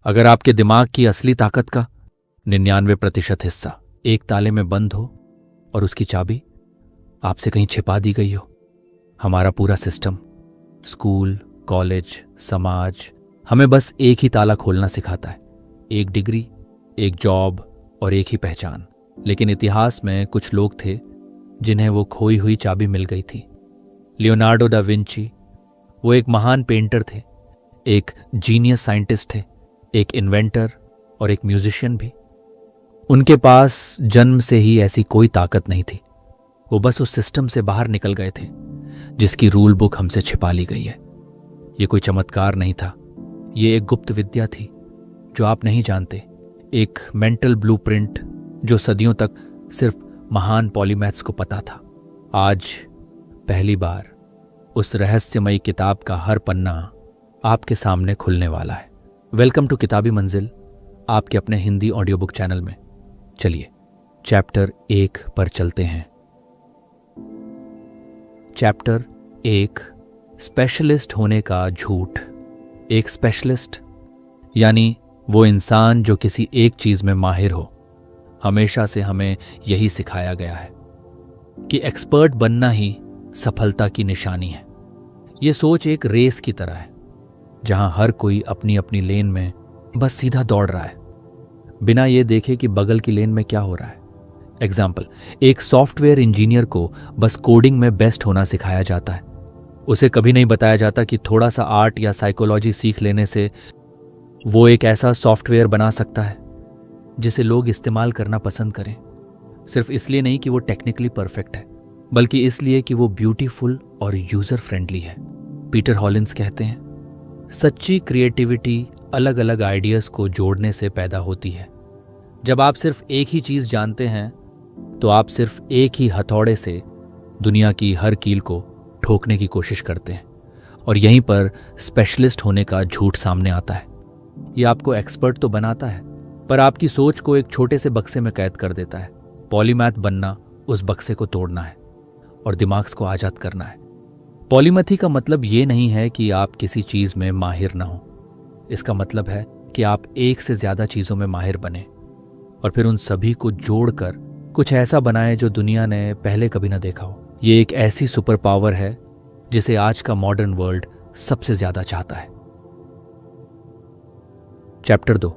अगर आपके दिमाग की असली ताकत का 99% हिस्सा एक ताले में बंद हो और उसकी चाबी आपसे कहीं छिपा दी गई हो। हमारा पूरा सिस्टम, स्कूल, कॉलेज, समाज हमें बस एक ही ताला खोलना सिखाता है, एक डिग्री, एक जॉब और एक ही पहचान। लेकिन इतिहास में कुछ लोग थे जिन्हें वो खोई हुई चाबी मिल गई थी। लियोनार्डो दा विंची, वो एक महान पेंटर थे, एक जीनियस साइंटिस्ट थे, एक इन्वेंटर और एक म्यूजिशियन भी। उनके पास जन्म से ही ऐसी कोई ताकत नहीं थी। वो बस उस सिस्टम से बाहर निकल गए थे जिसकी रूल बुक हमसे छिपा ली गई है। ये कोई चमत्कार नहीं था, ये एक गुप्त विद्या थी जो आप नहीं जानते, एक मेंटल ब्लूप्रिंट जो सदियों तक सिर्फ महान पॉलीमैथ्स को पता था। आज पहली बार उस रहस्यमयी किताब का हर पन्ना आपके सामने खुलने वाला है। वेलकम टू किताबी मंजिल, आपके अपने हिंदी ऑडियो बुक चैनल में। चलिए चैप्टर 1 पर चलते हैं। चैप्टर 1, स्पेशलिस्ट होने का झूठ। एक स्पेशलिस्ट यानी वो इंसान जो किसी एक चीज में माहिर हो। हमेशा से हमें यही सिखाया गया है कि एक्सपर्ट बनना ही सफलता की निशानी है। ये सोच एक रेस की तरह है जहां हर कोई अपनी अपनी लेन में बस सीधा दौड़ रहा है, बिना ये देखे कि बगल की लेन में क्या हो रहा है। एग्जाम्पल, एक सॉफ्टवेयर इंजीनियर को बस कोडिंग में बेस्ट होना सिखाया जाता है। उसे कभी नहीं बताया जाता कि थोड़ा सा आर्ट या साइकोलॉजी सीख लेने से वो एक ऐसा सॉफ्टवेयर बना सकता है जिसे लोग इस्तेमाल करना पसंद करें, सिर्फ इसलिए नहीं कि वो टेक्निकली परफेक्ट है, बल्कि इसलिए कि वो ब्यूटीफुल और यूजर फ्रेंडली है। पीटर हॉलिंस कहते हैं, सच्ची क्रिएटिविटी अलग अलग आइडियाज को जोड़ने से पैदा होती है। जब आप सिर्फ एक ही चीज जानते हैं तो आप सिर्फ एक ही हथौड़े से दुनिया की हर कील को ठोकने की कोशिश करते हैं, और यहीं पर स्पेशलिस्ट होने का झूठ सामने आता है। ये आपको एक्सपर्ट तो बनाता है, पर आपकी सोच को एक छोटे से बक्से में कैद कर देता है। पॉलीमैथ बनना उस बक्से को तोड़ना है और दिमाग को आजाद करना है। पॉलीमैथी का मतलब ये नहीं है कि आप किसी चीज में माहिर ना हो। इसका मतलब है कि आप एक से ज्यादा चीजों में माहिर बने और फिर उन सभी को जोड़कर कुछ ऐसा बनाएं जो दुनिया ने पहले कभी ना देखा हो। ये एक ऐसी सुपर पावर है जिसे आज का मॉडर्न वर्ल्ड सबसे ज्यादा चाहता है। चैप्टर 2,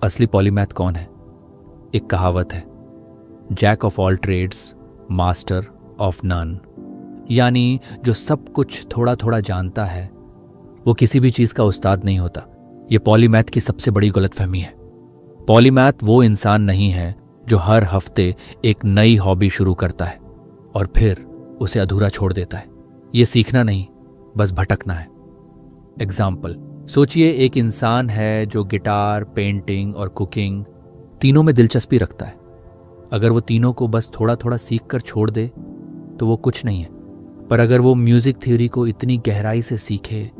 असली पॉलीमैथ कौन है। एक कहावत है, jack of all trades master of none, यानी जो सब कुछ थोड़ा थोड़ा जानता है वो किसी भी चीज का उस्ताद नहीं होता। ये पॉलीमैथ की सबसे बड़ी गलतफहमी है। पॉलीमैथ वो इंसान नहीं है जो हर हफ्ते एक नई हॉबी शुरू करता है और फिर उसे अधूरा छोड़ देता है। ये सीखना नहीं, बस भटकना है। एग्जाम्पल, सोचिए एक इंसान है जो गिटार, पेंटिंग और कुकिंग तीनों में दिलचस्पी रखता है। अगर वो तीनों को बस थोड़ा थोड़ा सीख कर छोड़ दे तो वो कुछ नहीं है, पर अगर वो म्यूजिक थ्योरी को इतनी गहराई से सीखे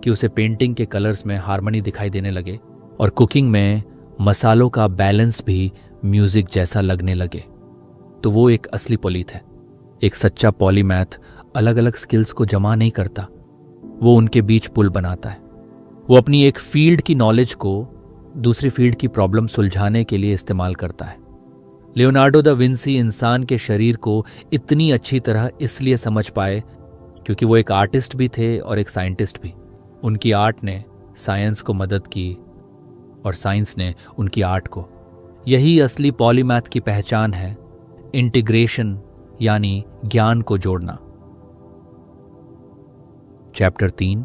कि उसे पेंटिंग के कलर्स में हार्मनी दिखाई देने लगे और कुकिंग में मसालों का बैलेंस भी म्यूजिक जैसा लगने लगे, तो वो एक असली पॉलीथ है। एक सच्चा पॉलीमैथ अलग अलग स्किल्स को जमा नहीं करता, वो उनके बीच पुल बनाता है। वो अपनी एक फील्ड की नॉलेज को दूसरी फील्ड की प्रॉब्लम सुलझाने के लिए इस्तेमाल करता है। लियोनार्डो दा विंसी इंसान के शरीर को इतनी अच्छी तरह इसलिए समझ पाए क्योंकि वो एक आर्टिस्ट भी थे और एक साइंटिस्ट भी। उनकी आर्ट ने साइंस को मदद की और साइंस ने उनकी आर्ट को। यही असली पॉलीमैथ की पहचान है, इंटीग्रेशन यानी ज्ञान को जोड़ना। चैप्टर 3,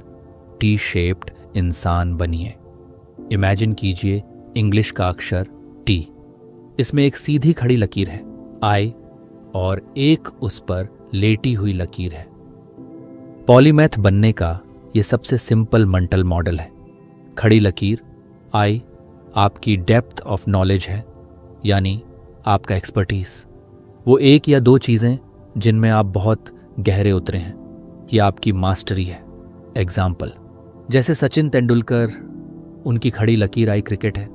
टी शेप्ड इंसान बनिए। इमेजिन कीजिए इंग्लिश का अक्षर टी, इसमें एक सीधी खड़ी लकीर है आई और एक उस पर लेटी हुई लकीर है। पॉलीमैथ बनने का यह सबसे सिंपल मेंटल मॉडल है। खड़ी लकीर आई आपकी डेप्थ ऑफ नॉलेज है, यानी आपका एक्सपर्टीज, वो एक या दो चीजें जिनमें आप बहुत गहरे उतरे हैं, ये आपकी मास्टरी है। एग्जाम्पल, जैसे सचिन तेंदुलकर, उनकी खड़ी लकीर आई क्रिकेट है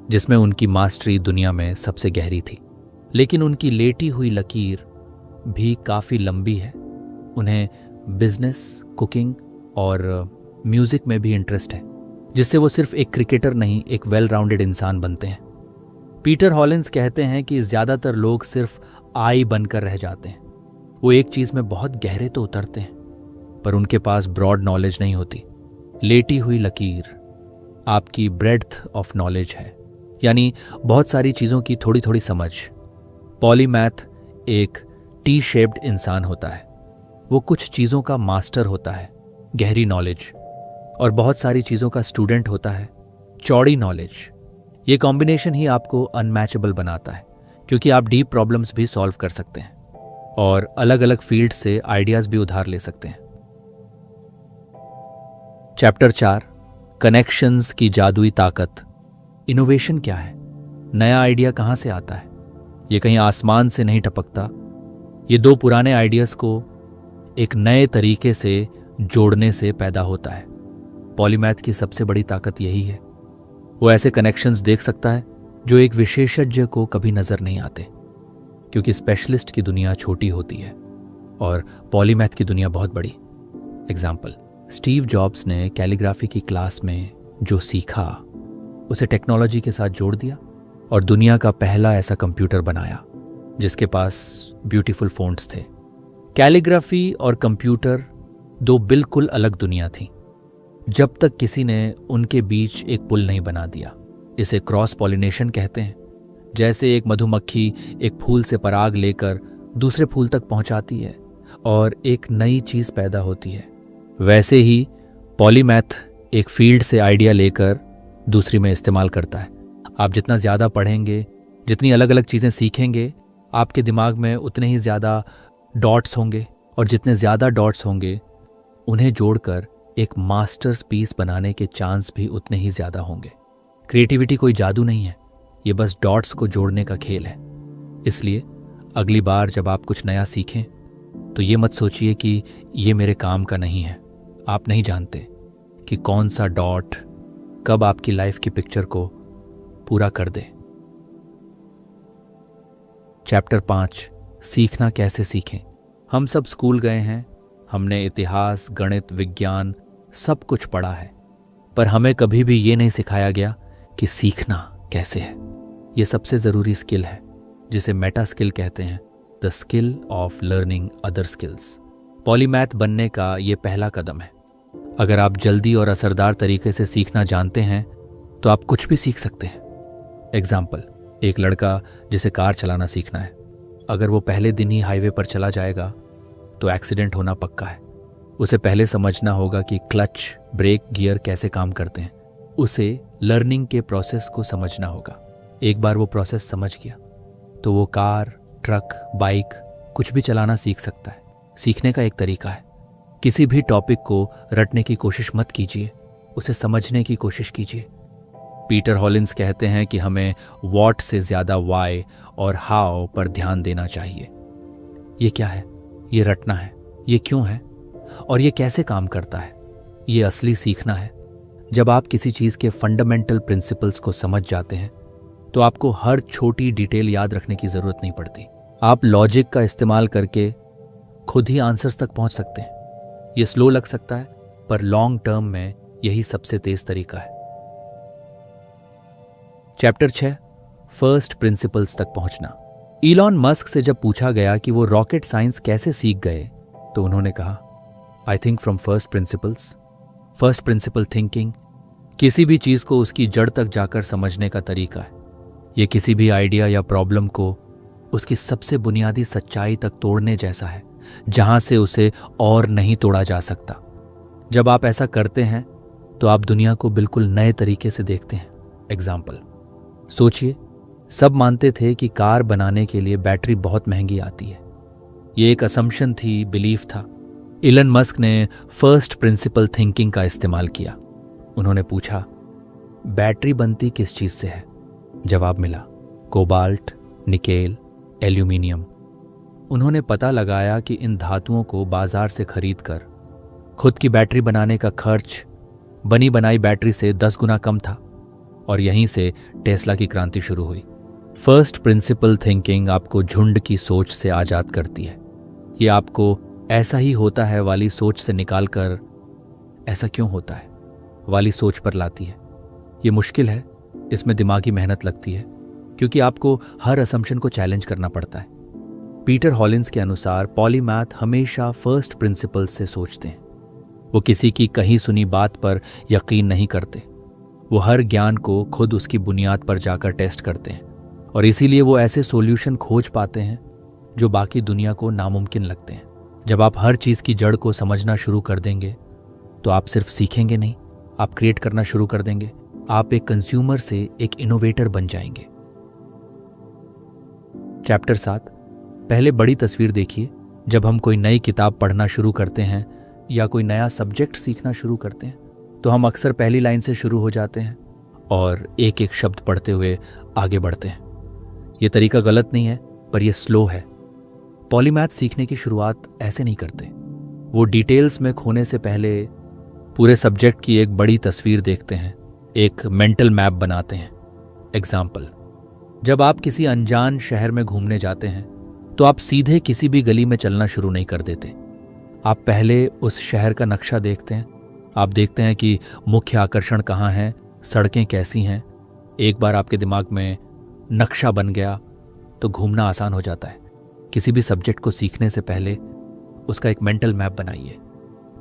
जिसमें उनकी मास्टरी दुनिया में सबसे गहरी थी, लेकिन उनकी लेटी हुई लकीर भी काफ़ी लंबी है। उन्हें बिजनेस, कुकिंग और म्यूज़िक में भी इंटरेस्ट है, जिससे वो सिर्फ एक क्रिकेटर नहीं, एक वेल राउंडेड इंसान बनते हैं। पीटर हॉलिंस कहते हैं कि ज्यादातर लोग सिर्फ आई बनकर रह जाते हैं। वो एक चीज में बहुत गहरे तो उतरते हैं, पर उनके पास ब्रॉड नॉलेज नहीं होती। लेटी हुई लकीर आपकी ब्रेड्थ ऑफ नॉलेज है, यानी बहुत सारी चीजों की थोड़ी थोड़ी समझ। पॉलीमैथ एक टी शेप्ड इंसान होता है। वो कुछ चीजों का मास्टर होता है, गहरी नॉलेज, और बहुत सारी चीजों का स्टूडेंट होता है, चौड़ी नॉलेज। ये कॉम्बिनेशन ही आपको अनमैचेबल बनाता है, क्योंकि आप डीप प्रॉब्लम्स भी सॉल्व कर सकते हैं और अलग अलग फील्ड से आइडियाज भी उधार ले सकते हैं। चैप्टर 4, कनेक्शंस की जादुई ताकत। इनोवेशन क्या है? नया आइडिया कहां से आता है? ये कहीं आसमान से नहीं टपकता। ये दो पुराने आइडियाज को एक नए तरीके से जोड़ने से पैदा होता है। पॉलीमैथ की सबसे बड़ी ताकत यही है। वो ऐसे कनेक्शंस देख सकता है जो एक विशेषज्ञ को कभी नजर नहीं आते, क्योंकि स्पेशलिस्ट की दुनिया छोटी होती है और पॉलीमैथ की दुनिया बहुत बड़ी। एग्जाम्पल, स्टीव जॉब्स ने कैलीग्राफी की क्लास में जो सीखा उसे टेक्नोलॉजी के साथ जोड़ दिया और दुनिया का पहला ऐसा कंप्यूटर बनाया जिसके पास ब्यूटीफुल फ़ॉन्ट्स थे। कैलीग्राफी और कंप्यूटर दो बिल्कुल अलग दुनिया थी, जब तक किसी ने उनके बीच एक पुल नहीं बना दिया। इसे क्रॉस पॉलिनेशन कहते हैं। जैसे एक मधुमक्खी एक फूल से पराग लेकर दूसरे फूल तक पहुंचाती है और एक नई चीज पैदा होती है, वैसे ही पॉलीमैथ एक फील्ड से आइडिया लेकर दूसरी में इस्तेमाल करता है। आप जितना ज़्यादा पढ़ेंगे, जितनी अलग अलग चीज़ें सीखेंगे, आपके दिमाग में उतने ही ज़्यादा डॉट्स होंगे, और जितने ज़्यादा डॉट्स होंगे उन्हें जोड़कर एक मास्टर्स पीस बनाने के चांस भी उतने ही ज़्यादा होंगे। क्रिएटिविटी कोई जादू नहीं है, ये बस डॉट्स को जोड़ने का खेल है। इसलिए अगली बार जब आप कुछ नया सीखें तो ये मत सोचिए कि ये मेरे काम का नहीं है। आप नहीं जानते कि कौन सा डॉट कब आपकी लाइफ की पिक्चर को पूरा कर दे। चैप्टर 5, सीखना कैसे सीखें। हम सब स्कूल गए हैं, हमने इतिहास, गणित, विज्ञान सब कुछ पढ़ा है, पर हमें कभी भी ये नहीं सिखाया गया कि सीखना कैसे है। ये सबसे ज़रूरी स्किल है जिसे मेटा स्किल कहते हैं, the skill of learning other skills. Polymath बनने का ये पहला कदम है। अगर आप जल्दी और असरदार तरीके से सीखना जानते हैं तो आप कुछ भी सीख सकते हैं। एग्जाम्पल, एक लड़का जिसे कार चलाना सीखना है, अगर वो पहले दिन ही हाईवे पर चला जाएगा तो एक्सीडेंट होना पक्का है। उसे पहले समझना होगा कि क्लच, ब्रेक, गियर कैसे काम करते हैं। उसे लर्निंग के प्रोसेस को समझना होगा। एक बार वो प्रोसेस समझ गया तो वो कार, ट्रक, बाइक कुछ भी चलाना सीख सकता है। सीखने का एक तरीका है, किसी भी टॉपिक को रटने की कोशिश मत कीजिए, उसे समझने की कोशिश कीजिए। पीटर हॉलिंस कहते हैं कि हमें व्हाट से ज़्यादा वाई और हाउ पर ध्यान देना चाहिए। ये क्या है? ये रटना है। ये क्यों है और ये कैसे काम करता है? ये असली सीखना है। जब आप किसी चीज़ के फंडामेंटल प्रिंसिपल्स को समझ जाते हैं तो आपको हर छोटी डिटेल याद रखने की ज़रूरत नहीं पड़ती। आप लॉजिक का इस्तेमाल करके खुद ही आंसर्स तक पहुंच सकते हैं। ये स्लो लग सकता है, पर लॉन्ग टर्म में यही सबसे तेज तरीका है। चैप्टर 6, फर्स्ट प्रिंसिपल्स तक पहुंचना। इलॉन मस्क से जब पूछा गया कि वो रॉकेट साइंस कैसे सीख गए तो उन्होंने कहा, I think from first principles. First principle thinking किसी भी चीज़ को उसकी जड़ तक जाकर समझने का तरीका है। ये किसी भी आइडिया या प्रॉब्लम को उसकी सबसे बुनियादी सच्चाई तक तोड़ने जैसा है, जहां से उसे और नहीं तोड़ा जा सकता। जब आप ऐसा करते हैं तो आप दुनिया को बिल्कुल नए तरीके से देखते हैं। एग्जाम्पल, सोचिए, सब मानते थे कि कार बनाने के लिए बैटरी बहुत महंगी आती है। ये एक असम्पशन थी, बिलीफ था। इलन मस्क ने फर्स्ट प्रिंसिपल थिंकिंग का इस्तेमाल किया। उन्होंने पूछा, बैटरी बनती किस चीज़ से है? जवाब मिला, कोबाल्ट, निकेल, एल्यूमिनियम। उन्होंने पता लगाया कि इन धातुओं को बाजार से खरीदकर खुद की बैटरी बनाने का खर्च बनी बनाई बैटरी से 10 गुना कम था, और यहीं से टेस्ला की क्रांति शुरू हुई। फर्स्ट प्रिंसिपल थिंकिंग आपको झुंड की सोच से आज़ाद करती है। ये आपको ऐसा ही होता है वाली सोच से निकालकर ऐसा क्यों होता है वाली सोच पर लाती है। ये मुश्किल है, इसमें दिमागी मेहनत लगती है, क्योंकि आपको हर असम्पशन को चैलेंज करना पड़ता है। पीटर हॉलिंस के अनुसार पॉलीमैथ हमेशा फर्स्ट प्रिंसिपल से सोचते हैं। वो किसी की कहीं सुनी बात पर यकीन नहीं करते। वो हर ज्ञान को खुद उसकी बुनियाद पर जाकर टेस्ट करते हैं, और इसीलिए वो ऐसे सॉल्यूशन खोज पाते हैं जो बाकी दुनिया को नामुमकिन लगते हैं। जब आप हर चीज़ की जड़ को समझना शुरू कर देंगे तो आप सिर्फ सीखेंगे नहीं, आप क्रिएट करना शुरू कर देंगे। आप एक कंज्यूमर से एक इनोवेटर बन जाएंगे। चैप्टर 7। पहले बड़ी तस्वीर देखिए। जब हम कोई नई किताब पढ़ना शुरू करते हैं या कोई नया सब्जेक्ट सीखना शुरू करते हैं तो हम अक्सर पहली लाइन से शुरू हो जाते हैं और एक एक शब्द पढ़ते हुए आगे बढ़ते हैं। ये तरीका गलत नहीं है, पर यह स्लो है। पॉलीमैथ सीखने की शुरुआत ऐसे नहीं करते। वो डिटेल्स में खोने से पहले पूरे सब्जेक्ट की एक बड़ी तस्वीर देखते हैं, एक मेंटल मैप बनाते हैं। एग्जाम्पल, जब आप किसी अनजान शहर में घूमने जाते हैं तो आप सीधे किसी भी गली में चलना शुरू नहीं कर देते। आप पहले उस शहर का नक्शा देखते हैं। आप देखते हैं कि मुख्य आकर्षण कहाँ हैं, सड़कें कैसी हैं। एक बार आपके दिमाग में नक्शा बन गया तो घूमना आसान हो जाता है। किसी भी सब्जेक्ट को सीखने से पहले उसका एक मेंटल मैप बनाइए।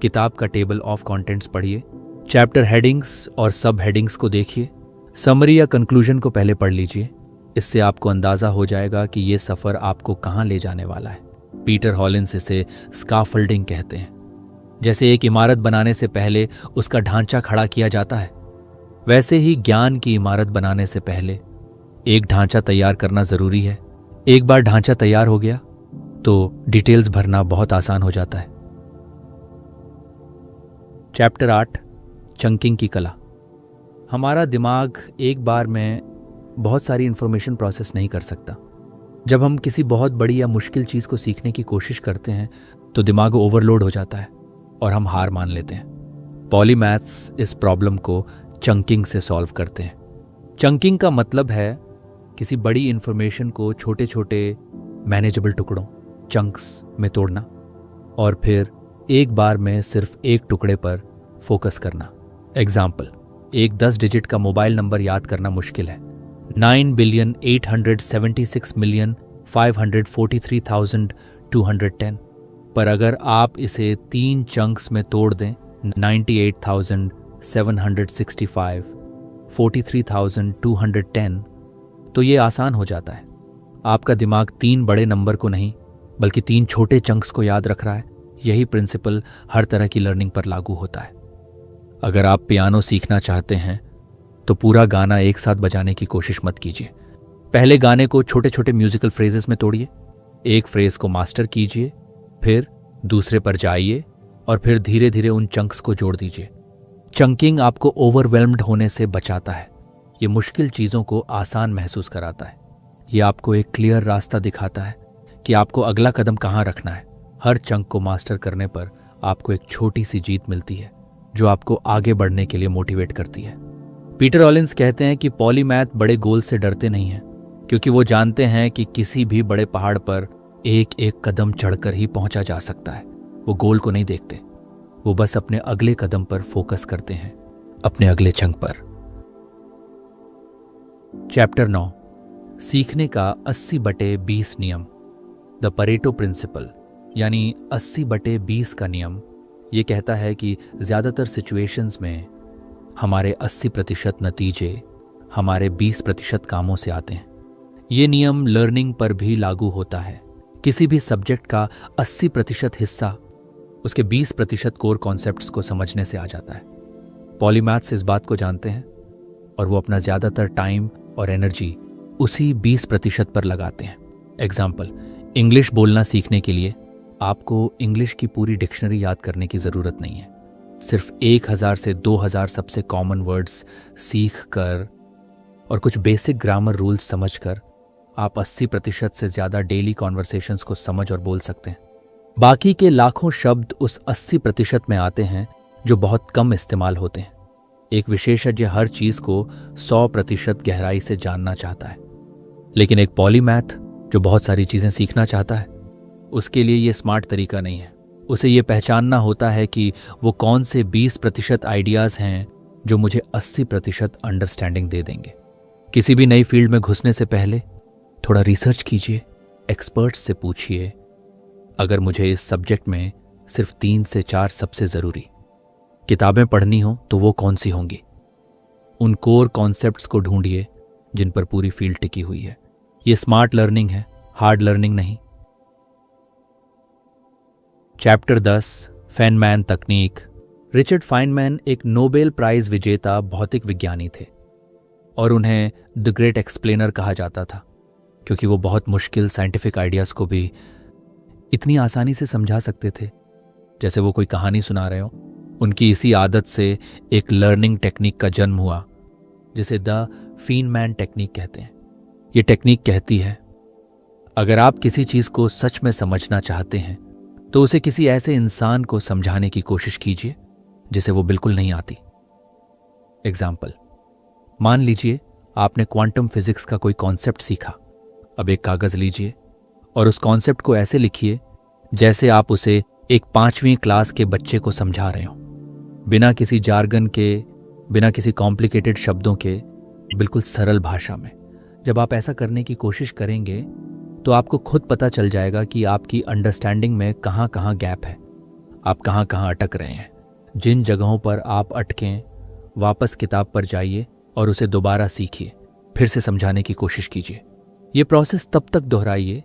किताब का टेबल ऑफ कंटेंट्स पढ़िए, चैप्टर हेडिंग्स और सब हेडिंग्स को देखिए, समरी या कंक्लूजन को पहले पढ़ लीजिए। इससे आपको अंदाजा हो जाएगा कि ये सफ़र आपको कहाँ ले जाने वाला है। पीटर हॉलिंस इसे स्काफोल्डिंग कहते हैं। जैसे एक इमारत बनाने से पहले उसका ढांचा खड़ा किया जाता है, वैसे ही ज्ञान की इमारत बनाने से पहले एक ढांचा तैयार करना ज़रूरी है। एक बार ढांचा तैयार हो गया तो डिटेल्स भरना बहुत आसान हो जाता है। चैप्टर 8। चंकिंग की कला। हमारा दिमाग एक बार में बहुत सारी इंफॉर्मेशन प्रोसेस नहीं कर सकता। जब हम किसी बहुत बड़ी या मुश्किल चीज़ को सीखने की कोशिश करते हैं तो दिमाग ओवरलोड हो जाता है और हम हार मान लेते हैं। पॉलीमैथ्स इस प्रॉब्लम को चंकिंग से सॉल्व करते हैं। चंकिंग का मतलब है किसी बड़ी इंफॉर्मेशन को छोटे छोटे मैनेजेबल टुकड़ों, चंक्स में तोड़ना और फिर एक बार में सिर्फ एक टुकड़े पर फोकस करना। एग्जाम्पल, एक 10 डिजिट का मोबाइल नंबर याद करना मुश्किल है, 9,876,543,210, पर अगर आप इसे 3 चंक्स में तोड़ दें, 98,765, 43,210, तो ये आसान हो जाता है। आपका दिमाग 3 बड़े नंबर को नहीं बल्कि 3 छोटे चंक्स को याद रख रहा है। यही प्रिंसिपल हर तरह की लर्निंग पर लागू होता है। अगर आप पियानो सीखना चाहते हैं तो पूरा गाना एक साथ बजाने की कोशिश मत कीजिए। पहले गाने को छोटे छोटे म्यूजिकल फ्रेजेस में तोड़िए। एक फ्रेज को मास्टर कीजिए, फिर दूसरे पर जाइए और फिर धीरे धीरे उन चंक्स को जोड़ दीजिए। चंकिंग आपको ओवरवेल्म्ड होने से बचाता है। ये मुश्किल चीज़ों को आसान महसूस कराता है। ये आपको एक क्लियर रास्ता दिखाता है कि आपको अगला कदम कहाँ रखना है। हर चंक को मास्टर करने पर आपको एक छोटी सी जीत मिलती है जो आपको आगे बढ़ने के लिए मोटिवेट करती है। पीटर हॉलिंस कहते हैं कि पॉलीमैथ बड़े गोल से डरते नहीं हैं, क्योंकि वो जानते हैं कि किसी भी बड़े पहाड़ पर एक एक कदम चढ़कर ही पहुंचा जा सकता है। वो गोल को नहीं देखते, वो बस अपने अगले कदम पर फोकस करते हैं, अपने अगले चंक पर। चैप्टर 9। सीखने का 80/20 नियम, द परेटो प्रिंसिपल, यानी 80/20 का नियम। ये कहता है कि ज़्यादातर सिचुएशंस में हमारे 80% नतीजे हमारे 20% कामों से आते हैं। ये नियम लर्निंग पर भी लागू होता है। किसी भी सब्जेक्ट का 80% हिस्सा उसके 20% कोर कॉन्सेप्ट्स को समझने से आ जाता है। पॉलीमैथ्स इस बात को जानते हैं और वो अपना ज़्यादातर टाइम और एनर्जी उसी 20% पर लगाते हैं। एग्जाम्पल, इंग्लिश बोलना सीखने के लिए आपको इंग्लिश की पूरी डिक्शनरी याद करने की ज़रूरत नहीं है। सिर्फ 1000 से 2000 सबसे कॉमन वर्ड्स सीख कर और कुछ बेसिक ग्रामर रूल्स समझ कर आप 80% से ज़्यादा डेली कॉन्वर्सेशंस को समझ और बोल सकते हैं। बाकी के लाखों शब्द उस 80% में आते हैं जो बहुत कम इस्तेमाल होते हैं। एक विशेषज्ञ हर चीज़ को 100% गहराई से जानना चाहता है, लेकिन एक पॉलीमैथ जो बहुत सारी चीज़ें सीखना चाहता है, उसके लिए ये स्मार्ट तरीका नहीं है। उसे ये पहचानना होता है कि वो कौन से 20% आइडियाज़ हैं जो मुझे 80% अंडरस्टैंडिंग दे देंगे। किसी भी नई फील्ड में घुसने से पहले थोड़ा रिसर्च कीजिए, एक्सपर्ट्स से पूछिए। अगर मुझे इस सब्जेक्ट में सिर्फ 3 से 4 सबसे ज़रूरी किताबें पढ़नी हो तो वो कौन सी होंगी? उन कोर कॉन्सेप्ट्स को ढूंढिए जिन पर पूरी फील्ड टिकी हुई है। ये स्मार्ट लर्निंग है, हार्ड लर्निंग नहीं। चैप्टर 10, फेनमैन तकनीक। रिचर्ड फेनमैन एक नोबेल प्राइज विजेता भौतिक विज्ञानी थे और उन्हें द ग्रेट एक्सप्लेनर कहा जाता था क्योंकि वो बहुत मुश्किल साइंटिफिक आइडियाज़ को भी इतनी आसानी से समझा सकते थे जैसे वो कोई कहानी सुना रहे हो। उनकी इसी आदत से एक लर्निंग टेक्निक का जन्म हुआ जिसे द फेनमैन टेक्निक कहते हैं। ये टेक्निक कहती है, अगर आप किसी चीज़ को सच में समझना चाहते हैं तो उसे किसी ऐसे इंसान को समझाने की कोशिश कीजिए जिसे वो बिल्कुल नहीं आती। एग्जाम्पल, मान लीजिए आपने क्वांटम फिजिक्स का कोई कॉन्सेप्ट सीखा। अब एक कागज़ लीजिए और उस कॉन्सेप्ट को ऐसे लिखिए जैसे आप उसे एक 5वीं क्लास के बच्चे को समझा रहे हो, बिना किसी जार्गन के, बिना किसी कॉम्प्लिकेटेड शब्दों के, बिल्कुल सरल भाषा में। जब आप ऐसा करने की कोशिश करेंगे तो आपको खुद पता चल जाएगा कि आपकी अंडरस्टैंडिंग में कहाँ कहाँ गैप है, आप कहाँ कहाँ अटक रहे हैं। जिन जगहों पर आप अटकें, वापस किताब पर जाइए और उसे दोबारा सीखिए, फिर से समझाने की कोशिश कीजिए। ये प्रोसेस तब तक दोहराइए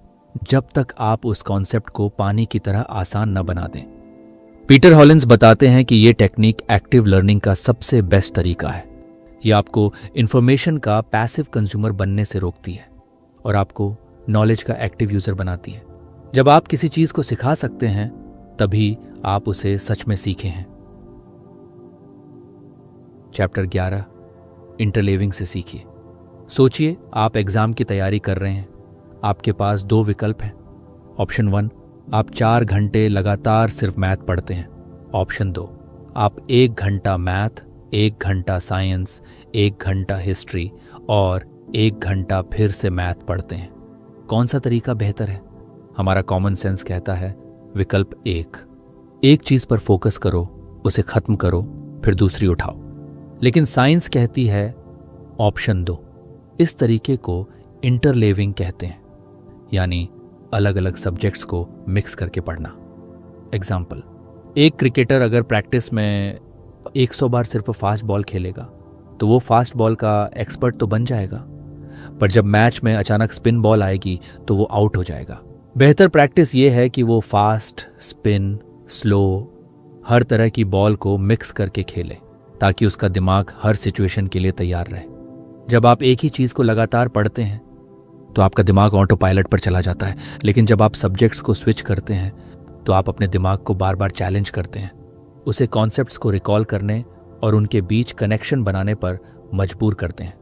जब तक आप उस कॉन्सेप्ट को पानी की तरह आसान न बना दें। पीटर हॉलिन्स बताते हैं कि ये टेक्निक एक्टिव लर्निंग का सबसे बेस्ट तरीका है। ये आपको इंफॉर्मेशन का पैसिव कंज्यूमर बनने से रोकती है और आपको नॉलेज का एक्टिव यूजर बनाती है। जब आप किसी चीज को सिखा सकते हैं तभी आप उसे सच में सीखे हैं। चैप्टर 11, इंटरलेविंग से सीखिए। सोचिए आप एग्जाम की तैयारी कर रहे हैं। आपके पास 2 विकल्प हैं। ऑप्शन 1, आप 4 घंटे लगातार सिर्फ मैथ पढ़ते हैं। ऑप्शन 2, आप 1 घंटा मैथ, 1 घंटा साइंस, 1 घंटा हिस्ट्री और 1 घंटा फिर से मैथ पढ़ते हैं। कौन सा तरीका बेहतर है? हमारा कॉमन सेंस कहता है विकल्प 1। एक चीज पर फोकस करो, उसे खत्म करो, फिर दूसरी उठाओ। लेकिन साइंस कहती है ऑप्शन 2। इस तरीके को इंटरलेविंग कहते हैं, यानी अलग अलग सब्जेक्ट्स को मिक्स करके पढ़ना। एग्जाम्पल, एक क्रिकेटर अगर प्रैक्टिस में 100 बार सिर्फ फास्ट बॉल खेलेगा तो वो फास्ट बॉल का एक्सपर्ट तो बन जाएगा, पर जब मैच में अचानक स्पिन बॉल आएगी तो वो आउट हो जाएगा। बेहतर प्रैक्टिस ये है कि वो फास्ट, स्पिन, स्लो, हर तरह की बॉल को मिक्स करके खेले ताकि उसका दिमाग हर सिचुएशन के लिए तैयार रहे। जब आप एक ही चीज़ को लगातार पढ़ते हैं तो आपका दिमाग ऑटो पायलट पर चला जाता है, लेकिन जब आप सब्जेक्ट्स को स्विच करते हैं तो आप अपने दिमाग को बार बार चैलेंज करते हैं, उसे कॉन्सेप्ट्स को रिकॉल करने और उनके बीच कनेक्शन बनाने पर मजबूर करते हैं।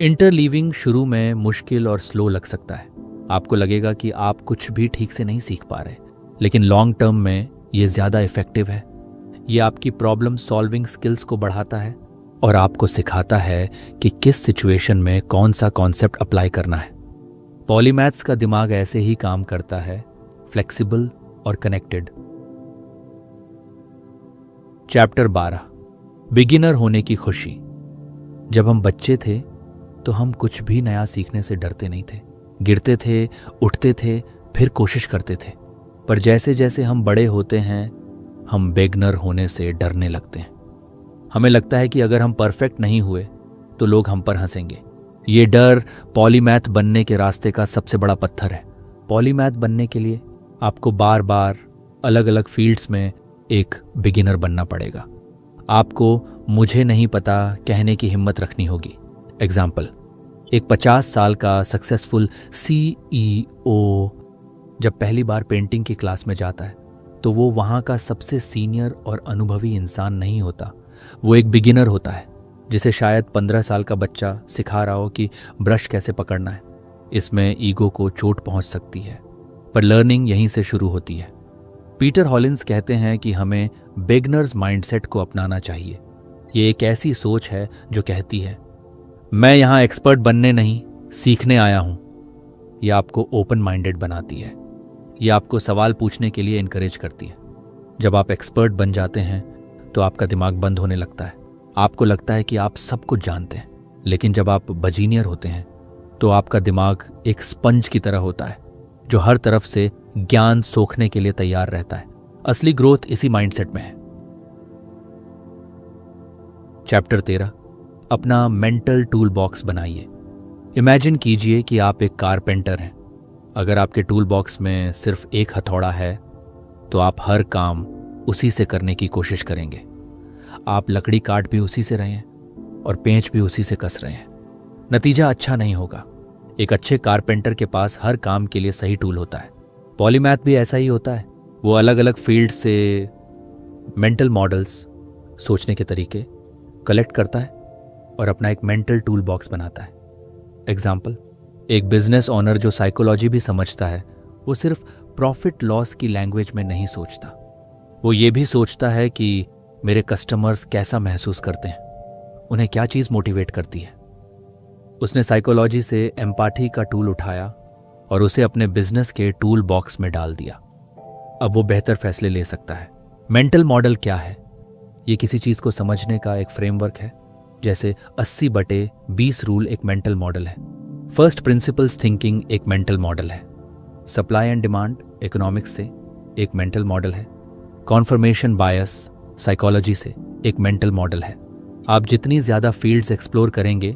इंटरलीविंग शुरू में मुश्किल और स्लो लग सकता है। आपको लगेगा कि आप कुछ भी ठीक से नहीं सीख पा रहे, लेकिन लॉन्ग टर्म में ये ज़्यादा इफेक्टिव है। ये आपकी प्रॉब्लम सॉल्विंग स्किल्स को बढ़ाता है और आपको सिखाता है कि किस सिचुएशन में कौन सा कॉन्सेप्ट अप्लाई करना है। पॉलीमैथ्स का दिमाग ऐसे ही काम करता है, फ्लेक्सिबल और कनेक्टेड। चैप्टर 12, बिगिनर होने की खुशी। जब हम बच्चे थे तो हम कुछ भी नया सीखने से डरते नहीं थे। गिरते थे, उठते थे, फिर कोशिश करते थे। पर जैसे जैसे हम बड़े होते हैं हम बिगिनर होने से डरने लगते हैं। हमें लगता है कि अगर हम परफेक्ट नहीं हुए तो लोग हम पर हंसेंगे। ये डर पॉलीमैथ बनने के रास्ते का सबसे बड़ा पत्थर है। पॉलीमैथ बनने के लिए आपको बार बार अलग अलग फील्ड्स में एक बिगिनर बनना पड़ेगा। आपको मुझे नहीं पता कहने की हिम्मत रखनी होगी। एग्जाम्पल, एक 50 साल का सक्सेसफुल CEO जब पहली बार पेंटिंग की क्लास में जाता है तो वो वहाँ का सबसे सीनियर और अनुभवी इंसान नहीं होता। वो एक बिगिनर होता है जिसे शायद 15 साल का बच्चा सिखा रहा हो कि ब्रश कैसे पकड़ना है। इसमें ईगो को चोट पहुंच सकती है, पर लर्निंग यहीं से शुरू होती है। पीटर हॉलिन्स कहते हैं कि हमें बिगिनर्स माइंडसेट को अपनाना चाहिए। ये एक ऐसी सोच है जो कहती है मैं यहाँ एक्सपर्ट बनने नहीं, सीखने आया हूँ। ये आपको ओपन माइंडेड बनाती है। ये आपको सवाल पूछने के लिए इनकरेज करती है। जब आप एक्सपर्ट बन जाते हैं तो आपका दिमाग बंद होने लगता है। आपको लगता है कि आप सब कुछ जानते हैं, लेकिन जब आप बजीनियर होते हैं तो आपका दिमाग एक स्पंज की तरह होता है जो हर तरफ से ज्ञान सोखने के लिए तैयार रहता है। असली ग्रोथ इसी माइंडसेट में है। चैप्टर 13, अपना मेंटल टूल बॉक्स बनाइए। इमेजिन कीजिए कि आप एक कारपेंटर हैं। अगर आपके टूल बॉक्स में सिर्फ एक हथौड़ा है तो आप हर काम उसी से करने की कोशिश करेंगे। आप लकड़ी काट भी उसी से रहे हैं और पेंच भी उसी से कस रहे हैं। नतीजा अच्छा नहीं होगा। एक अच्छे कारपेंटर के पास हर काम के लिए सही टूल होता है। पॉलीमैथ भी ऐसा ही होता है। वो अलग अलग फील्ड से मेंटल मॉडल्स, सोचने के तरीके कलेक्ट करता है और अपना एक मेंटल टूल बॉक्स बनाता है। एग्जाम्पल, एक बिजनेस ओनर जो साइकोलॉजी भी समझता है, वो सिर्फ प्रॉफिट लॉस की लैंग्वेज में नहीं सोचता। वो ये भी सोचता है कि मेरे कस्टमर्स कैसा महसूस करते हैं, उन्हें क्या चीज़ मोटिवेट करती है। उसने साइकोलॉजी से एम्पैथी का टूल उठाया और उसे अपने बिजनेस के टूल बॉक्स में डाल दिया। अब वो बेहतर फैसले ले सकता है। मेंटल मॉडल क्या है? ये किसी चीज़ को समझने का एक फ्रेमवर्क है। जैसे 80/20 रूल एक मेंटल मॉडल है। फर्स्ट प्रिंसिपल्स थिंकिंग एक मेंटल मॉडल है। सप्लाई एंड डिमांड इकोनॉमिक्स से एक मेंटल मॉडल है। कॉन्फर्मेशन बायस साइकोलॉजी से एक मेंटल मॉडल है। आप जितनी ज़्यादा फील्ड्स एक्सप्लोर करेंगे,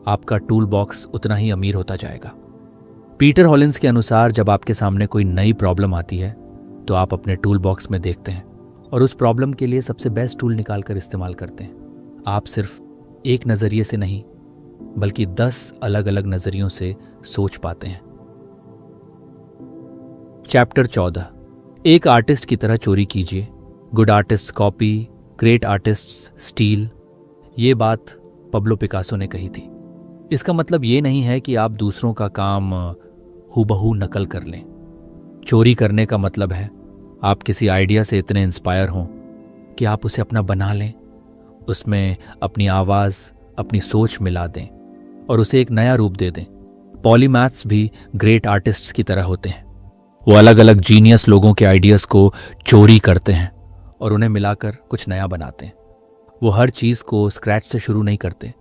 आपका टूल बॉक्स उतना ही अमीर होता जाएगा। पीटर हॉलिंस के अनुसार जब आपके सामने कोई नई प्रॉब्लम आती है तो आप अपने टूल बॉक्स में देखते हैं और उस प्रॉब्लम के लिए सबसे बेस्ट टूल निकाल कर इस्तेमाल करते हैं। आप सिर्फ एक नज़रिए से नहीं बल्कि 10 अलग अलग नज़रियों से सोच पाते हैं। चैप्टर 14, एक आर्टिस्ट की तरह चोरी कीजिए। Good artist copy, great artist steel. ये बात पब्लो पिकासो ने कही थी। इसका मतलब ये नहीं है कि आप दूसरों का काम हूबहू नकल कर लें। चोरी करने का मतलब है आप किसी आइडिया से इतने इंस्पायर हों कि आप उसे अपना बना लें, उसमें अपनी आवाज़, अपनी सोच मिला दें और उसे एक नया रूप दे दें। पॉलीमैथ्स भी ग्रेट आर्टिस्ट्स की तरह होते हैं। वो अलग अलग जीनियस लोगों के आइडियाज़ को चोरी करते हैं और उन्हें मिलाकर कुछ नया बनाते हैं। वो हर चीज़ को स्क्रैच से शुरू नहीं करते।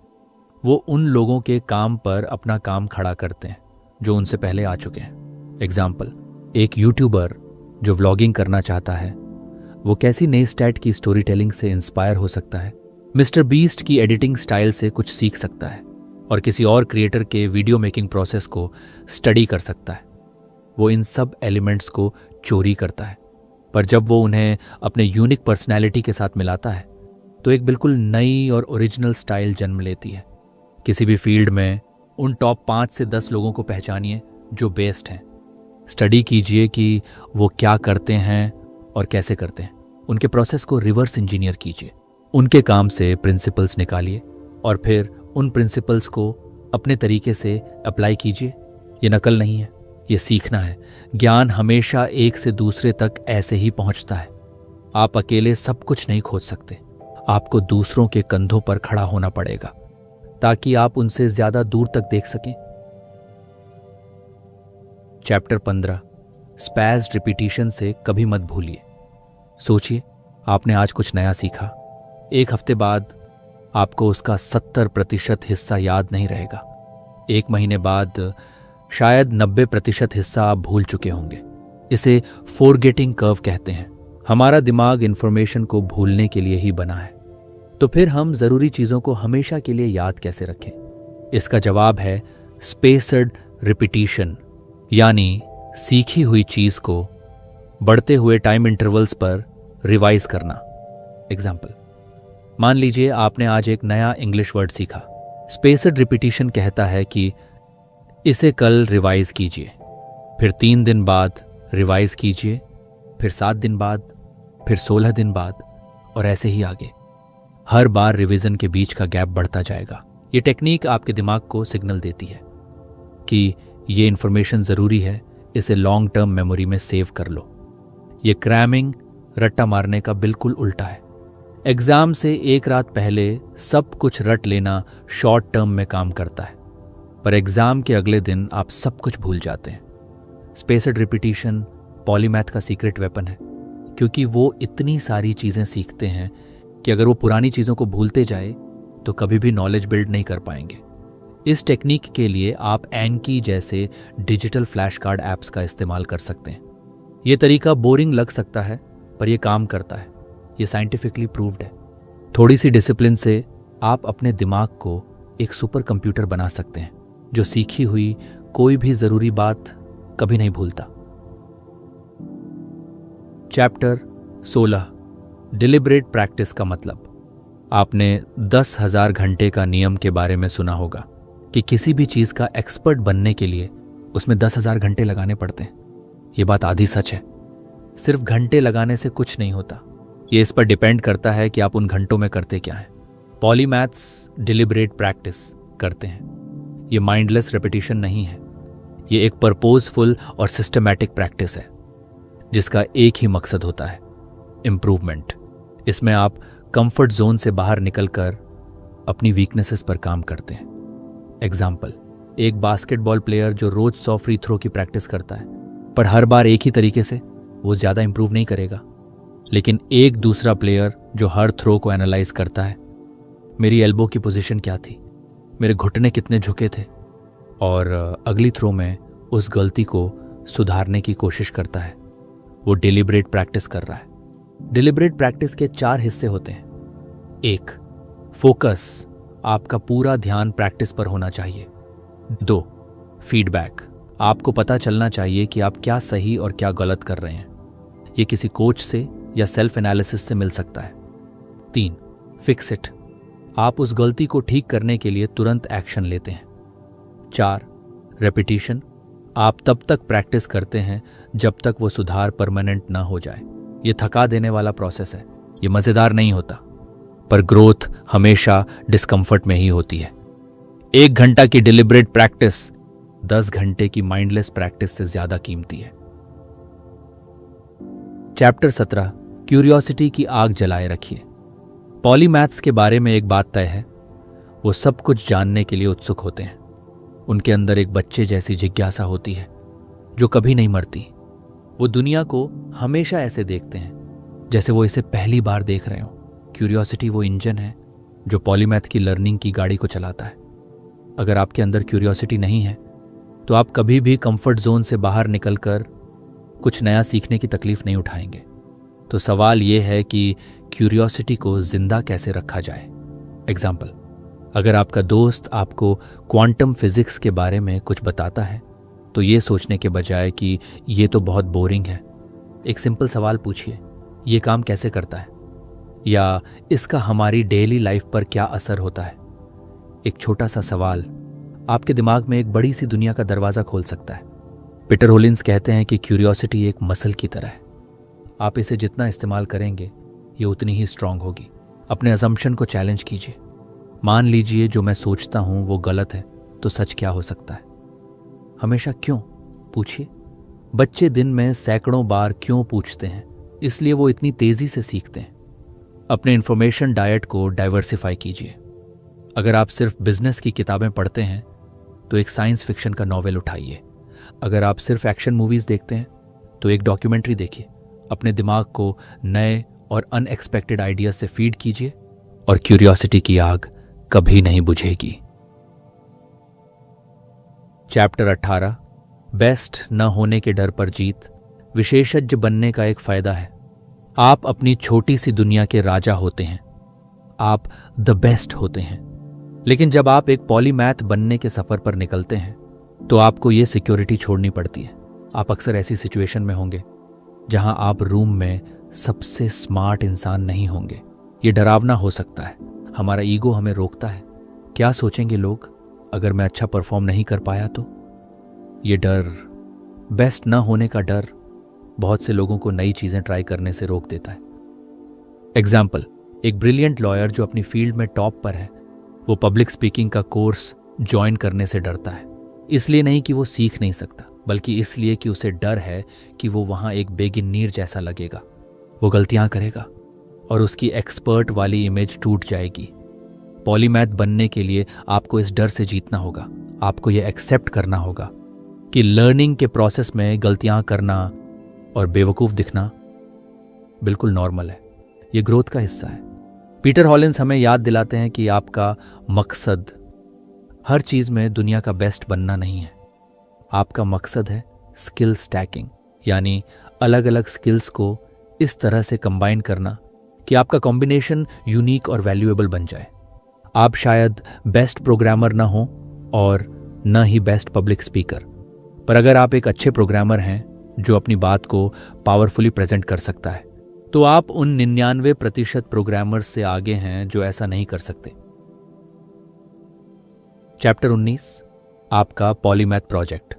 वो उन लोगों के काम पर अपना काम खड़ा करते हैं जो उनसे पहले आ चुके हैं। एग्जाम्पल, एक यूट्यूबर जो व्लॉगिंग करना चाहता है, वो कैसी नई स्टैट की स्टोरी टेलिंग से इंस्पायर हो सकता है। मिस्टर बीस्ट की एडिटिंग स्टाइल से कुछ सीख सकता है और किसी और क्रिएटर के वीडियो मेकिंग प्रोसेस को स्टडी कर सकता है। वो इन सब एलिमेंट्स को चोरी करता है, पर जब वो उन्हें अपने यूनिक पर्सनैलिटी के साथ मिलाता है तो एक बिल्कुल नई और ओरिजिनल स्टाइल जन्म लेती है। किसी भी फील्ड में उन टॉप 5 से 10 लोगों को पहचानिए जो बेस्ट हैं। स्टडी कीजिए कि वो क्या करते हैं और कैसे करते हैं। उनके प्रोसेस को रिवर्स इंजीनियर कीजिए। उनके काम से प्रिंसिपल्स निकालिए और फिर उन प्रिंसिपल्स को अपने तरीके से अप्लाई कीजिए। ये नकल नहीं है, ये सीखना है। ज्ञान हमेशा एक से दूसरे तक ऐसे ही पहुंचता है। आप अकेले सब कुछ नहीं खोज सकते। आपको दूसरों के कंधों पर खड़ा होना पड़ेगा ताकि आप उनसे ज्यादा दूर तक देख सकें। चैप्टर 15, स्पैज्ड रिपीटिशन से कभी मत भूलिए। सोचिए, आपने आज कुछ नया सीखा। एक हफ्ते बाद आपको उसका 70% हिस्सा याद नहीं रहेगा। 1 महीने बाद शायद 90% हिस्सा आप भूल चुके होंगे। इसे फॉरगेटिंग कर्व कहते हैं। हमारा दिमाग इंफॉर्मेशन को भूलने के लिए ही बना है। तो फिर हम जरूरी चीजों को हमेशा के लिए याद कैसे रखें? इसका जवाब है स्पेस्ड रिपीटिशन, यानी सीखी हुई चीज को बढ़ते हुए टाइम इंटरवल्स पर रिवाइज करना। एग्जाम्पल, मान लीजिए आपने आज एक नया इंग्लिश वर्ड सीखा। स्पेस्ड रिपीटिशन कहता है कि इसे कल रिवाइज कीजिए, फिर 3 दिन बाद रिवाइज कीजिए, फिर 7 दिन बाद, फिर 16 दिन बाद और ऐसे ही आगे। हर बार रिवीजन के बीच का गैप बढ़ता जाएगा। ये टेक्निक आपके दिमाग को सिग्नल देती है कि ये इन्फॉर्मेशन ज़रूरी है, इसे लॉन्ग टर्म मेमोरी में सेव कर लो। ये क्रैमिंग, रट्टा मारने का बिल्कुल उल्टा है। एग्जाम से एक रात पहले सब कुछ रट लेना शॉर्ट टर्म में काम करता है, पर एग्जाम के अगले दिन आप सब कुछ भूल जाते हैं। स्पेस्ड रिपीटिशन पॉलीमैथ का सीक्रेट वेपन है, क्योंकि वो इतनी सारी चीज़ें सीखते हैं कि अगर वो पुरानी चीज़ों को भूलते जाए तो कभी भी नॉलेज बिल्ड नहीं कर पाएंगे। इस टेक्निक के लिए आप एनकी जैसे डिजिटल फ्लैश कार्ड ऐप्स का इस्तेमाल कर सकते हैं। ये तरीका बोरिंग लग सकता है पर यह काम करता है, ये साइंटिफिकली प्रूव्ड है। थोड़ी सी डिसिप्लिन से आप अपने दिमाग को एक सुपर कंप्यूटर बना सकते हैं जो सीखी हुई कोई भी ज़रूरी बात कभी नहीं भूलता। चैप्टर 16 डिलिबरेट प्रैक्टिस का मतलब। आपने 10,000 घंटे का नियम के बारे में सुना होगा कि किसी भी चीज़ का एक्सपर्ट बनने के लिए उसमें 10,000 घंटे लगाने पड़ते हैं। ये बात आधी सच है। सिर्फ घंटे लगाने से कुछ नहीं होता, ये इस पर डिपेंड करता है कि आप उन घंटों में करते क्या हैं। पॉलीमैथ्स डिलिबरेट प्रैक्टिस करते हैं। ये माइंडलेस रेपिटेशन नहीं है, ये एक पर्पोजफुल और सिस्टमैटिक प्रैक्टिस है जिसका एक ही मकसद होता है, इम्प्रूवमेंट। इसमें आप कंफर्ट जोन से बाहर निकलकर अपनी वीकनेसेस पर काम करते हैं। एग्जाम्पल, एक बास्केटबॉल प्लेयर जो रोज 100 फ्री थ्रो की प्रैक्टिस करता है पर हर बार एक ही तरीके से, वो ज़्यादा इंप्रूव नहीं करेगा। लेकिन एक दूसरा प्लेयर जो हर थ्रो को एनालाइज करता है, मेरी एल्बो की पोजीशन क्या थी, मेरे घुटने कितने झुके थे, और अगली थ्रो में उस गलती को सुधारने की कोशिश करता है, वो डिलिबरेट प्रैक्टिस कर रहा है। डिलिबरेट प्रैक्टिस के 4 हिस्से होते हैं। 1. फोकस, आपका पूरा ध्यान प्रैक्टिस पर होना चाहिए। 2. फीडबैक, आपको पता चलना चाहिए कि आप क्या सही और क्या गलत कर रहे हैं। ये किसी कोच से या सेल्फ एनालिसिस से मिल सकता है। 3. फिक्स इट, आप उस गलती को ठीक करने के लिए तुरंत एक्शन लेते हैं। 4. रेपिटिशन, आप तब तक प्रैक्टिस करते हैं जब तक वो सुधार परमानेंट ना हो जाए। ये थका देने वाला प्रोसेस है, ये मज़ेदार नहीं होता, पर ग्रोथ हमेशा डिस्कम्फर्ट में ही होती है। 1 घंटा की डिलिबरेट प्रैक्टिस 10 घंटे की माइंडलेस प्रैक्टिस से ज्यादा कीमती है। चैप्टर 17 क्यूरियोसिटी की आग जलाए रखिए। पॉलीमैथ्स के बारे में एक बात तय है, वो सब कुछ जानने के लिए उत्सुक होते हैं। उनके अंदर एक बच्चे जैसी जिज्ञासा होती है जो कभी नहीं मरती। वो दुनिया को हमेशा ऐसे देखते हैं जैसे वो इसे पहली बार देख रहे हो। क्यूरियोसिटी वो इंजन है जो पॉलीमैथ की लर्निंग की गाड़ी को चलाता है। अगर आपके अंदर क्यूरियोसिटी नहीं है तो आप कभी भी कंफर्ट जोन से बाहर निकलकर कुछ नया सीखने की तकलीफ नहीं उठाएंगे। तो सवाल ये है कि क्यूरियोसिटी को जिंदा कैसे रखा जाए। एग्जाम्पल, अगर आपका दोस्त आपको क्वांटम फिजिक्स के बारे में कुछ बताता है तो ये सोचने के बजाय कि ये तो बहुत बोरिंग है, एक सिंपल सवाल पूछिए, ये काम कैसे करता है, या इसका हमारी डेली लाइफ पर क्या असर होता है। एक छोटा सा सवाल आपके दिमाग में एक बड़ी सी दुनिया का दरवाज़ा खोल सकता है। पीटर होलिंस कहते हैं कि क्यूरियोसिटी एक मसल की तरह है, आप इसे जितना इस्तेमाल करेंगे ये उतनी ही स्ट्रांग होगी। अपने असम्पशन को चैलेंज कीजिए। मान लीजिए जो मैं सोचता हूं वो गलत है, तो सच क्या हो सकता है। हमेशा क्यों पूछिए। बच्चे दिन में सैकड़ों बार क्यों पूछते हैं, इसलिए वो इतनी तेजी से सीखते हैं। अपने इंफॉर्मेशन डाइट को डाइवर्सिफाई कीजिए। अगर आप सिर्फ बिजनेस की किताबें पढ़ते हैं तो एक साइंस फिक्शन का नॉवेल उठाइए। अगर आप सिर्फ एक्शन मूवीज देखते हैं तो एक डॉक्यूमेंट्री देखिए। अपने दिमाग को नए और अनएक्सपेक्टेड आइडियाज से फीड कीजिए और क्यूरियोसिटी की आग कभी नहीं बुझेगी। चैप्टर 18 बेस्ट न होने के डर पर जीत। विशेषज्ञ बनने का एक फायदा है, आप अपनी छोटी सी दुनिया के राजा होते हैं, आप द बेस्ट होते हैं। लेकिन जब आप एक पॉलीमैथ बनने के सफर पर निकलते हैं तो आपको यह सिक्योरिटी छोड़नी पड़ती है। आप अक्सर ऐसी सिचुएशन में होंगे जहां आप रूम में सबसे स्मार्ट इंसान नहीं होंगे। ये डरावना हो सकता है, हमारा ईगो हमें रोकता है। क्या सोचेंगे लोग अगर मैं अच्छा परफॉर्म नहीं कर पाया तो। ये डर, बेस्ट ना होने का डर, बहुत से लोगों को नई चीजें ट्राई करने से रोक देता है। एग्जाम्पल, एक ब्रिलियंट लॉयर जो अपनी फील्ड में टॉप पर है, वो पब्लिक स्पीकिंग का कोर्स ज्वाइन करने से डरता है। इसलिए नहीं कि वो सीख नहीं सकता, बल्कि इसलिए कि उसे डर है कि वो वहां एक बेगिनीर जैसा लगेगा, वो गलतियां करेगा और उसकी एक्सपर्ट वाली इमेज टूट जाएगी। पॉलीमैथ बनने के लिए आपको इस डर से जीतना होगा। आपको यह एक्सेप्ट करना होगा कि लर्निंग के प्रोसेस में गलतियां करना और बेवकूफ़ दिखना बिल्कुल नॉर्मल है। यह ग्रोथ का हिस्सा है। पीटर हॉलिन्स हमें याद दिलाते हैं कि आपका मकसद हर चीज में दुनिया का बेस्ट बनना नहीं है। आपका मकसद है स्किल स्टैकिंग, यानी अलग अलग स्किल्स को इस तरह से कंबाइन करना कि आपका कॉम्बिनेशन यूनिक और वैल्यूएबल बन जाए। आप शायद बेस्ट प्रोग्रामर ना हो और न ही बेस्ट पब्लिक स्पीकर, पर अगर आप एक अच्छे प्रोग्रामर हैं जो अपनी बात को पावरफुली प्रेजेंट कर सकता है, तो आप उन 99% प्रोग्रामर्स से आगे हैं जो ऐसा नहीं कर सकते। चैप्टर 19, आपका पॉलीमैथ प्रोजेक्ट।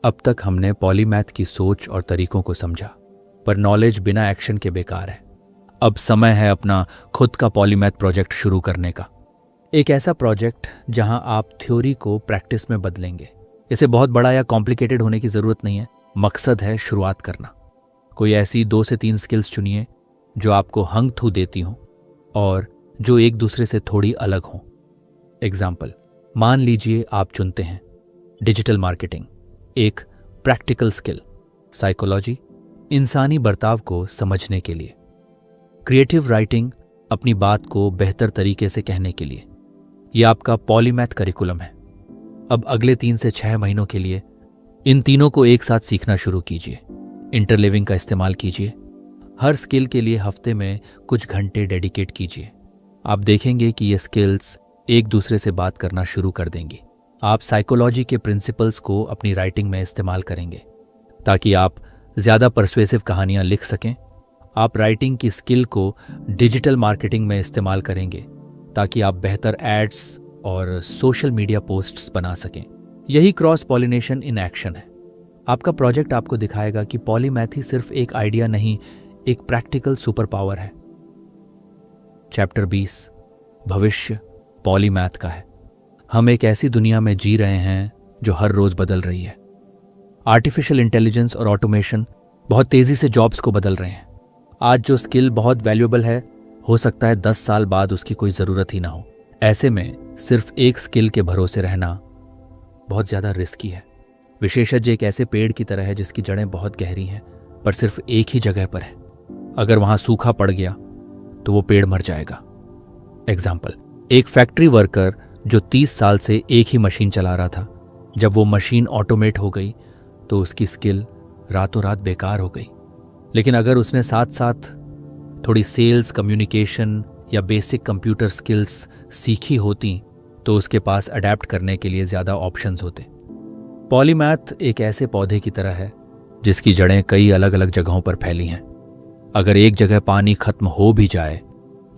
अब तक हमने पॉलीमैथ की सोच और तरीकों को समझा, पर नॉलेज बिना एक्शन के बेकार है। अब समय है अपना खुद का पॉलीमैथ प्रोजेक्ट शुरू करने का। एक ऐसा प्रोजेक्ट जहां आप थ्योरी को प्रैक्टिस में बदलेंगे। इसे बहुत बड़ा या कॉम्प्लिकेटेड होने की जरूरत नहीं है, मकसद है शुरुआत करना। कोई ऐसी 2 से 3 स्किल्स चुनिए जो आपको हंग थू देती हों और जो एक दूसरे से थोड़ी अलग हों। एग्जाम्पल, मान लीजिए आप चुनते हैं डिजिटल मार्केटिंग, एक प्रैक्टिकल स्किल, साइकोलॉजी, इंसानी बर्ताव को समझने के लिए, क्रिएटिव राइटिंग, अपनी बात को बेहतर तरीके से कहने के लिए। यह आपका पॉलीमैथ करिकुलम है। अब अगले 3 से 6 महीनों के लिए इन तीनों को एक साथ सीखना शुरू कीजिए। इंटरलिविंग का इस्तेमाल कीजिए। हर स्किल के लिए हफ्ते में कुछ घंटे डेडिकेट कीजिए। आप देखेंगे कि ये स्किल्स एक दूसरे से बात करना शुरू कर देंगी। आप साइकोलॉजी के प्रिंसिपल्स को अपनी राइटिंग में इस्तेमाल करेंगे ताकि आप ज़्यादा परसुएसिव कहानियाँ लिख सकें। आप राइटिंग की स्किल को डिजिटल मार्केटिंग में इस्तेमाल करेंगे ताकि आप बेहतर एड्स और सोशल मीडिया पोस्ट्स बना सकें। यही क्रॉस पॉलिनेशन इन एक्शन है। आपका प्रोजेक्ट आपको दिखाएगा कि पॉलीमैथी सिर्फ एक आइडिया नहीं, एक प्रैक्टिकल सुपर पावर है। चैप्टर 20, भविष्य पॉलीमैथ का है। हम एक ऐसी दुनिया में जी रहे हैं जो हर रोज बदल रही है। आर्टिफिशियल इंटेलिजेंस और ऑटोमेशन बहुत तेजी से जॉब्स को बदल रहे हैं। आज जो स्किल बहुत वैल्यूएबल है, हो सकता है 10 साल बाद उसकी कोई ज़रूरत ही ना हो। ऐसे में सिर्फ एक स्किल के भरोसे रहना बहुत ज़्यादा रिस्की है। विशेषज्ञ एक ऐसे पेड़ की तरह है जिसकी जड़ें बहुत गहरी हैं, पर सिर्फ एक ही जगह पर है। अगर वहाँ सूखा पड़ गया तो वो पेड़ मर जाएगा। एग्जाम्पल, एक फैक्ट्री वर्कर जो 30 साल से एक ही मशीन चला रहा था, जब वो मशीन ऑटोमेट हो गई तो उसकी स्किल रातों रात बेकार हो गई। लेकिन अगर उसने साथ साथ थोड़ी सेल्स, कम्युनिकेशन या बेसिक कंप्यूटर स्किल्स सीखी होती तो उसके पास अडेप्ट करने के लिए ज़्यादा ऑप्शंस होते। पॉलीमैथ एक ऐसे पौधे की तरह है जिसकी जड़ें कई अलग अलग जगहों पर फैली हैं। अगर एक जगह पानी खत्म हो भी जाए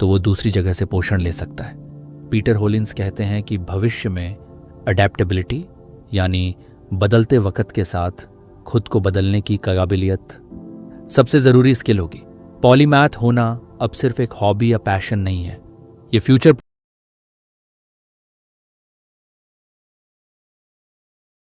तो वो दूसरी जगह से पोषण ले सकता है। पीटर हॉलिन्स कहते हैं कि भविष्य में अडेप्टेबिलिटी, यानी बदलते वक्त के साथ खुद को बदलने की काबिलियत सबसे ज़रूरी स्किल होगी। पॉलीमैथ होना अब सिर्फ एक हॉबी या पैशन नहीं है, ये फ्यूचर